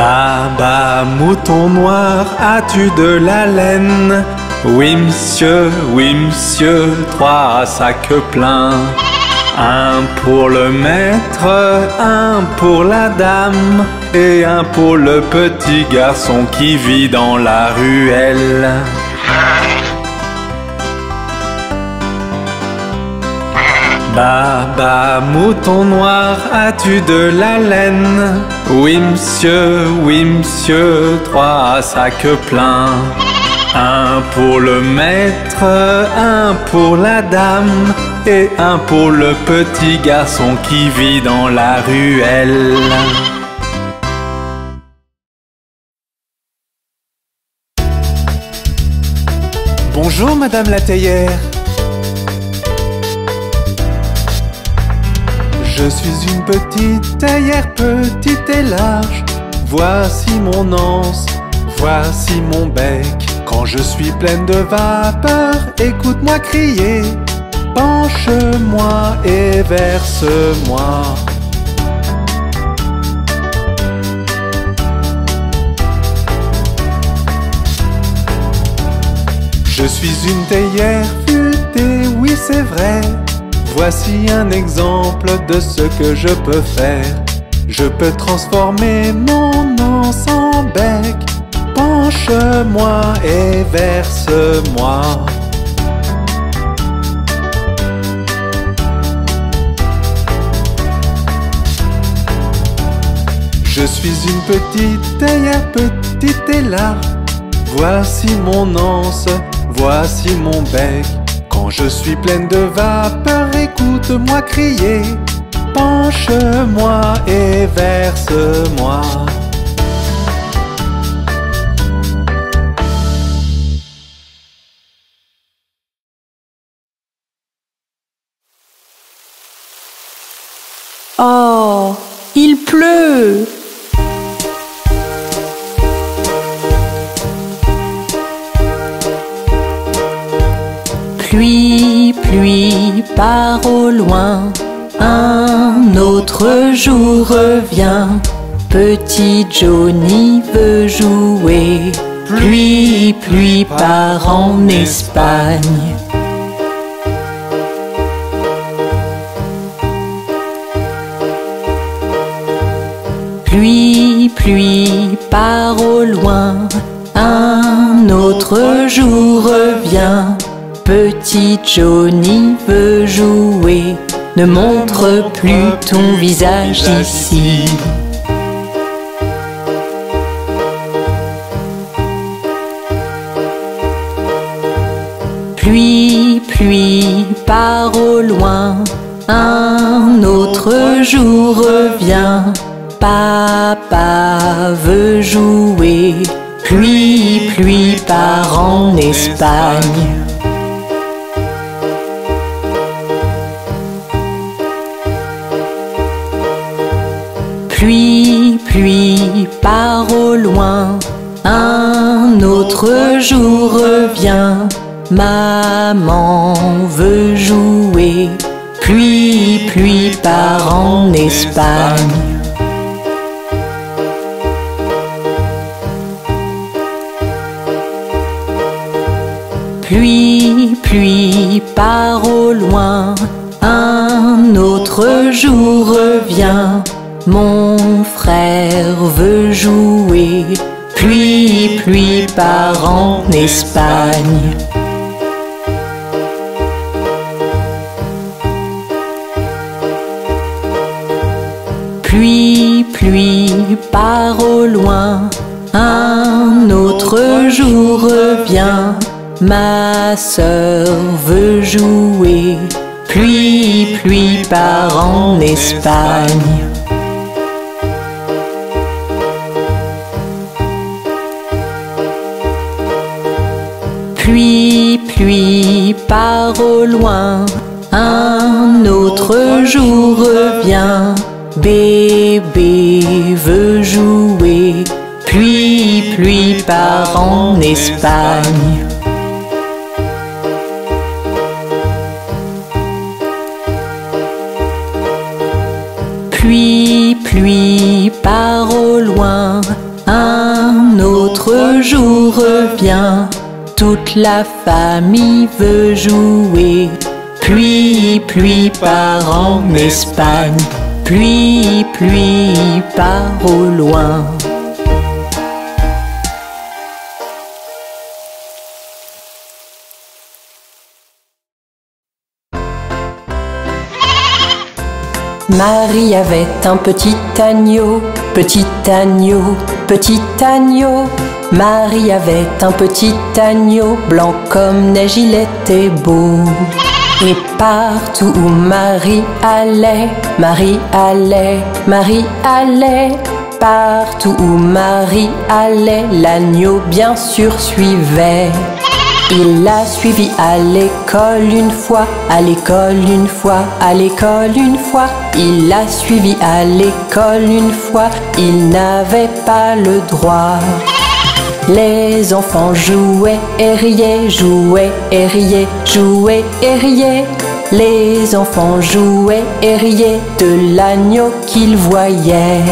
Baba, mouton noir, as-tu de la laine? Oui monsieur, 3 sacs pleins. Un pour le maître, un pour la dame, et un pour le petit garçon qui vit dans la ruelle. Baba, mouton noir, as-tu de la laine? Oui monsieur, 3 sacs pleins. Un pour le maître, un pour la dame, et un pour le petit garçon qui vit dans la ruelle. Bonjour madame la théière. Je suis une petite théière, petite et large. Voici mon anse, voici mon bec. Quand je suis pleine de vapeur, écoute-moi crier. Penche-moi et verse-moi. Je suis une théière futée, oui c'est vrai. Voici un exemple de ce que je peux faire. Je peux transformer mon anse en bec. Penche-moi et verse-moi. Je suis une petite théière, petite et large. Voici mon anse, voici mon bec. Quand je suis pleine de vapeur, écoute-moi crier. Penche-moi et verse-moi. Oh, il pleut! Pluie, pluie, part au loin, un autre jour revient. Petit Johnny veut jouer. Pluie, pluie, part en Espagne. Pluie, pluie, part au loin, un autre jour revient. Petit Johnny veut jouer, ne montre plus ton visage ici. Pluie, pluie, part au loin, un autre jour revient. Papa veut jouer, pluie, pluie, part en Espagne. Pluie, pluie, part au loin, un autre jour revient. Maman veut jouer, pluie, pluie, part en Espagne. Pluie, pluie, part au loin, un autre jour revient. Mon frère veut jouer, pluie, pluie, part en Espagne. Pluie, pluie, part au loin, un autre jour revient. Ma sœur veut jouer, pluie, pluie, part en Espagne. Pluie, pluie, part au loin, un autre jour revient. Bébé veut jouer, pluie, pluie, part en Espagne. Pluie, pluie, part au loin, autre jour revient. Toute la famille veut jouer. Pluie, pluie part en Espagne. Pluie, pluie part au loin. Marie avait un petit agneau, petit agneau, petit agneau. Marie avait un petit agneau, blanc comme neige, il était beau. Et partout où Marie allait, Marie allait, Marie allait. Partout où Marie allait, l'agneau bien sûr suivait. Il l'a suivi à l'école une fois, à l'école une fois, à l'école une fois. Il l'a suivi à l'école une fois, il n'avait pas le droit. Les enfants jouaient et riaient, jouaient et riaient, jouaient et riaient. Les enfants jouaient et riaient de l'agneau qu'ils voyaient.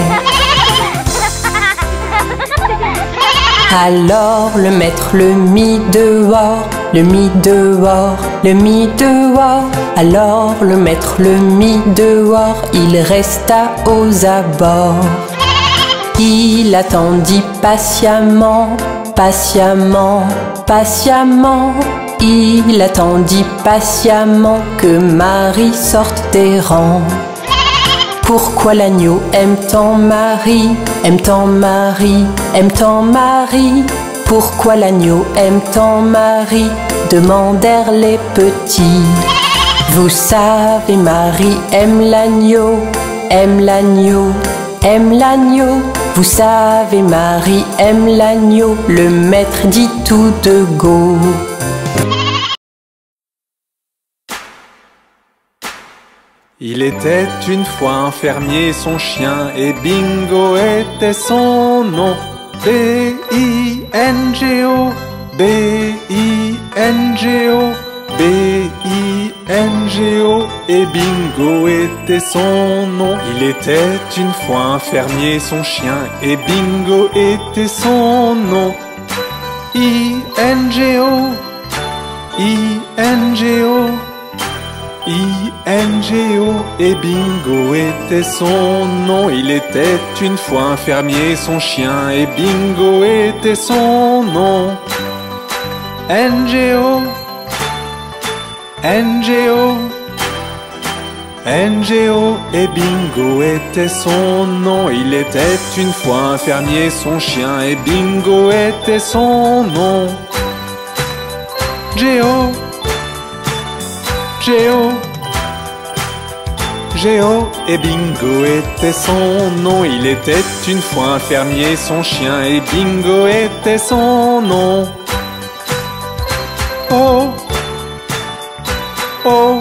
Alors le maître le mit dehors, le mit dehors, le mit dehors. Alors le maître le mit dehors, il resta aux abords. Il attendit patiemment, patiemment, patiemment. Il attendit patiemment que Marie sorte des rangs. Pourquoi l'agneau aime tant Marie, aime tant Marie, aime tant Marie? Pourquoi l'agneau aime tant Marie? Demandèrent les petits. Vous savez, Marie aime l'agneau, aime l'agneau, aime l'agneau. Vous savez, Marie aime l'agneau, le maître dit tout de go. Il était une fois un fermier, son chien, et Bingo était son nom. B-I-N-G-O, B-I-N-G-O, B-I-N-G-O, et Bingo était son nom. Il était une fois un fermier, son chien, et Bingo était son nom. I-N-G-O, I-N-G-O, I-N-G-O, et Bingo était son nom. Il était une fois un fermier, son chien, et Bingo était son nom. N-G-O, N-G-O, N-G-O, et Bingo était son nom. Il était une fois un fermier, son chien, et Bingo était son nom. G-O, G-O, G-O, et Bingo était son nom. Il était une fois un fermier, son chien, et Bingo était son nom. Oh, oh,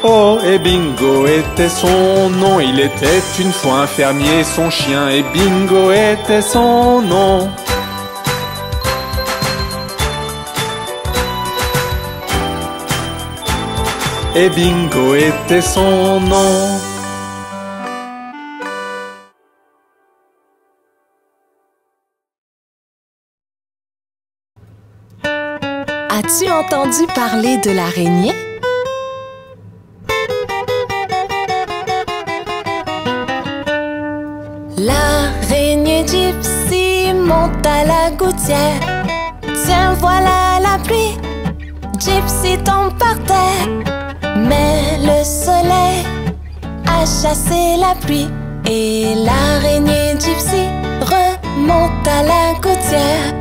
oh, et Bingo était son nom. Il était une fois un fermier, son chien, et Bingo était son nom. Et Bingo était son nom. As-tu entendu parler de l'araignée? L'araignée Gypsy monte à la gouttière. Tiens, voilà la pluie. Gypsy tombe par terre. Mais le soleil a chassé la pluie et l'araignée Gypsy remonte à la gouttière.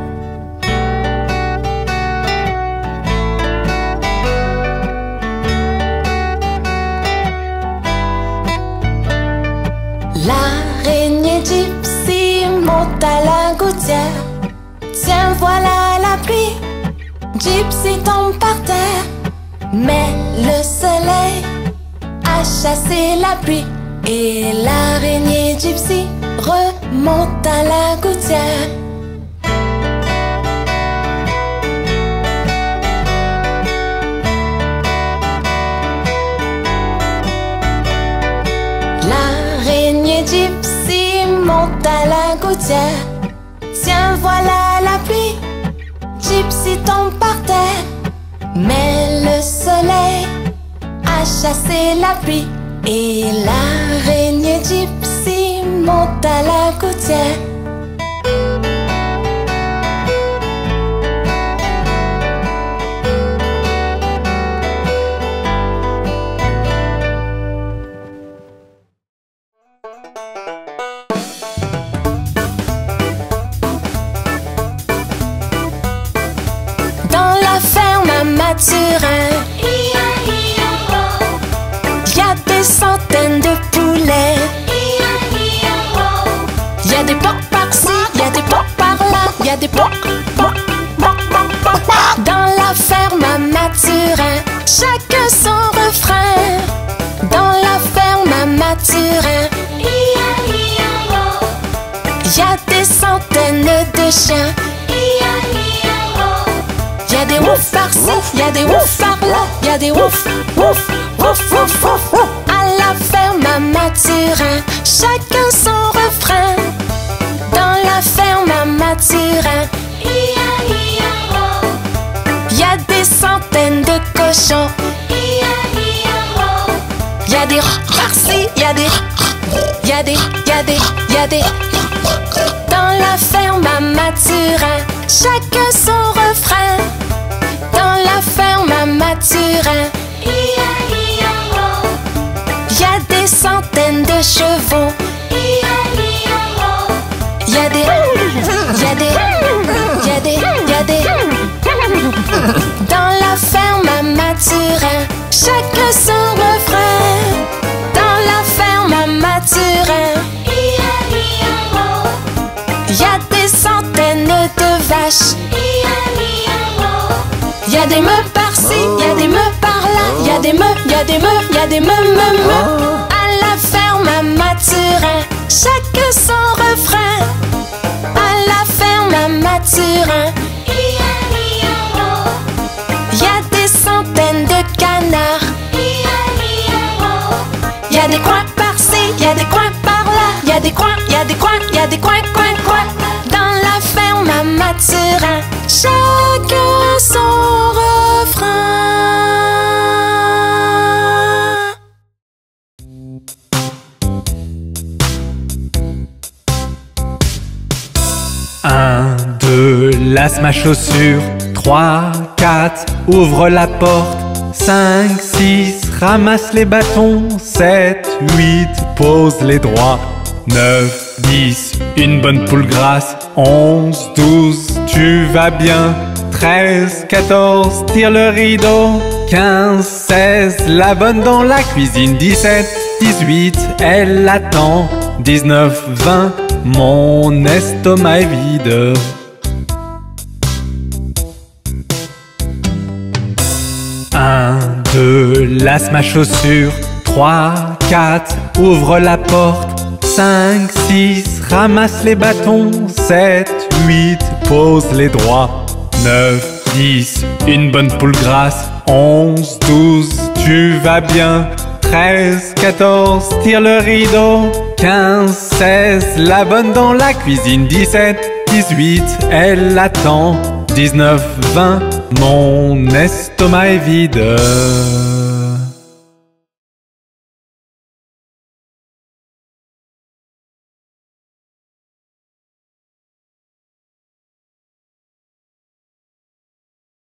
L'araignée Gypsy monte à la gouttière. Tiens, voilà la pluie. Gypsy tombe par terre. Mais le soleil a chassé la pluie et l'araignée Gypsy remonte à la gouttière. L'araignée Gypsy monte à la gouttière. Tiens, voilà la pluie. Gypsy tombe par terre. Mais le soleil a chassé la pluie. Et l'araignée Gypsy monte à la gouttière. Dans la ferme à Mathurin, y a des centaines de poulets. Y a des porcs par-ci, y a des porcs par-là, y a des porcs. Dans la ferme à Mathurin, chacun son refrain. Dans la ferme à Mathurin, y a des centaines de chiens. Y a des ouf par-ci, y a des ouf par-là, y a des ouf, ouf, ouf, ouf, ouf. À la ferme à Mathurin, chacun son refrain. Dans la ferme à Mathurin, y a des centaines de cochons. Y a des par-ci, y a des, y a des, y a des, y a des. Dans la ferme à Mathurin, chacun son refrain. Dans la ferme à Mathurin, y a des centaines de chevaux. Y a des, y a des, y a des, y a des. Dans la ferme à Mathurin, chacun son refrain. Dans la ferme à Mathurin, y a des centaines de vaches. Y a des meules par-ci, y a des meules par-là, y a des meules, y a des meules, y a des meules. À la ferme à Mathurin, chacun son refrain. À la ferme à Mathurin, y a des centaines de canards. Y a des coins par-ci, y a des coins par-là, y a des coins, y a des coins, y a des coins, coins. Dans la ferme à Mathurin, chacun son refrain. 1, 2, lasse ma chaussure. 3, 4, ouvre la porte. 5, 6, ramasse les bâtons. 7, 8, pose les droits. 9, 10, une bonne poule grasse. 11, 12, tu vas bien. 13, 14, tire le rideau. 15, 16, la bonne dans la cuisine. 17, 18, elle attend. 19, 20, mon estomac est vide. 1, 2, lasse ma chaussure. 3, 4, ouvre la porte. 5, 6, ramasse les bâtons. 7, 8, pose les droits. 9, 10, une bonne poule grasse. 11, 12, tu vas bien. 13, 14, tire le rideau. 15, 16, la bonne dans la cuisine. 17, 18, elle attend. 19, 20, mon estomac est vide.